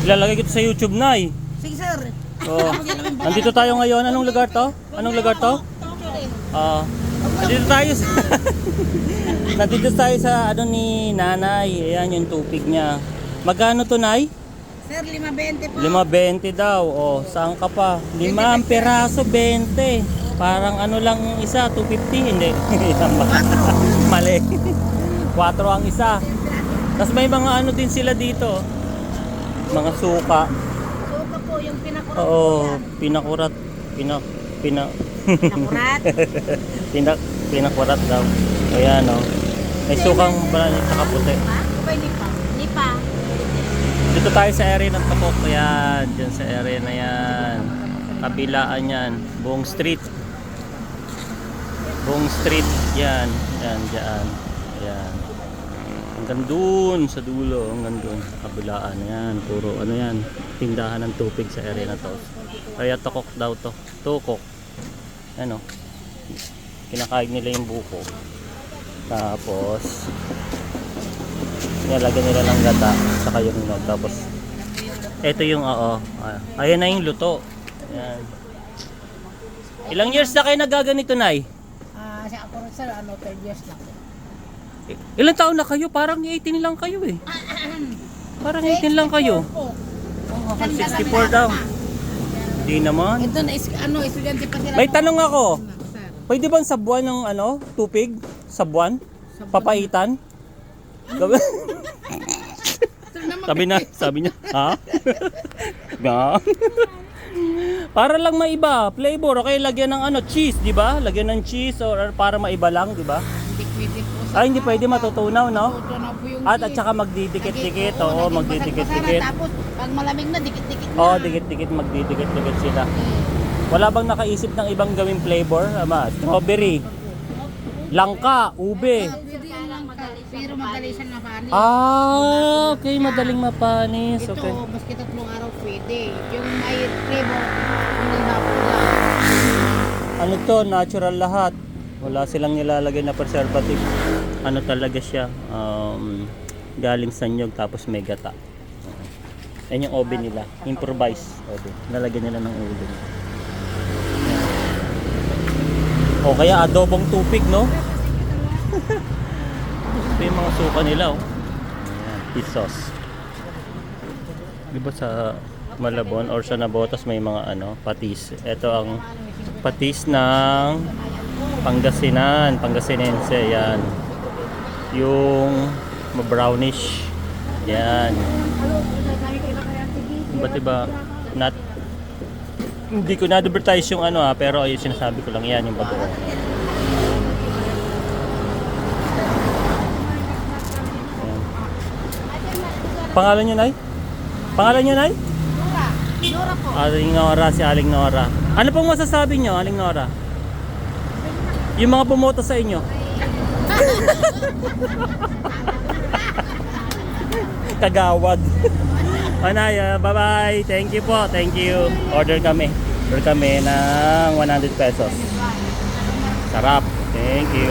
Ilalagay ko ito sa YouTube na eh. Sige sir. Oh. Nandito tayo ngayon. Anong lugar to? Anong lugar to? Nandito tayo sa nandito tayo sa ano ni nanay. Ayan yung tupig niya. Magkano to, nay? Sir, 5.20 po. 5.20 daw. Oh, saan ka pa? 5 ang peraso, 20. Parang ano lang yung isa, 250. Hindi. Mali. 4 ang isa. Tapos may mga ano din sila dito. Mga suka. Suka po, yung pinakurat. Oo, pinakurat. Pinakurat? Pinakurat daw. Ayan o. May sukang brand at saka puti. Nipa? Nipa. Dito tayo sa area ng Takok. Ayan, dyan sa area na yan. Kabilaan yan. Buong street. Buong street. Yan. Yan, dyan. Ayan. Hanggang dun sa dulo. Hanggang dun sa kabilaan. Ayan. Puro ano yan. Tindahan ng tupig sa area na to. Kaya Takok daw to. Tukok. Ano. Kinakain nila yung buko. Tapos nilalagyan nila ng gata saka yung nog. Tapos ito yung ayan na yung luto. Ayan. Ilang years na kayo nagaganito, nay? Sa ako rin sir, 12 years lang. Ilang taon na kayo? Parang 18 lang kayo eh. Parang 18 lang kayo. Oh, 64 daw. Hindi naman. Ito na, estudyante pa sila. May tanong ako. Sir. Pwede bang sabuan ng tupig? Sabuan? Papaitan? Sabi niya, ha? Ba? Para lang maiba, flavor. Okay, lagyan ng cheese, di ba? Lagyan ng cheese or para maiba lang, di ba? Hindi pwede po sir. Ay, hindi pwede matutunaw, no? Tutunaw po yung At cheese. saka magdidikit-dikit, oo, naging magdidikit-dikit. basag-basara, tapos pag malamig na, dikit-dikit na. Oo, dikit-dikit, magdidikit-dikit sila. Wala bang nakaisip ng ibang gawing flavor? Strawberry, langka, ube. Pero madali siya na panis. Okay, madaling mapanis. Ito, Okay. maski 3 araw pwede. Yung may flavor, hindi na po lang. Ano to, natural lahat. Wala silang nilalagay na preservative. Ano talaga siya? Galing sa nyog tapos may gata. Yan yung oven nila. Improvise oven. Nalagyan nila ng oven. O kaya adobong tupig, no? Ito yung mga suka nila, oh. Ayan, fish sauce. Diba sa Malabon or sa Nabotas may mga patis. Ito ang patis ng Pangasinan, Pangasinense, yan. Yung brownish. Yan. Ba't iba hindi ko na-advertise yung pero yung sinasabi ko lang yan, yung bagoong. Pangalan niyo, nay? Pangalan niyo, nay? Nora. Nora po. Aling Nora, si Aling Nora. Ano pong masasabi niyo, Aling Nora? Yung mga bumoto sa inyo. Kagawad. Anaya, bye-bye. Thank you po. Thank you. Order kami. Order kami ng 100 pesos. Sarap. Thank you.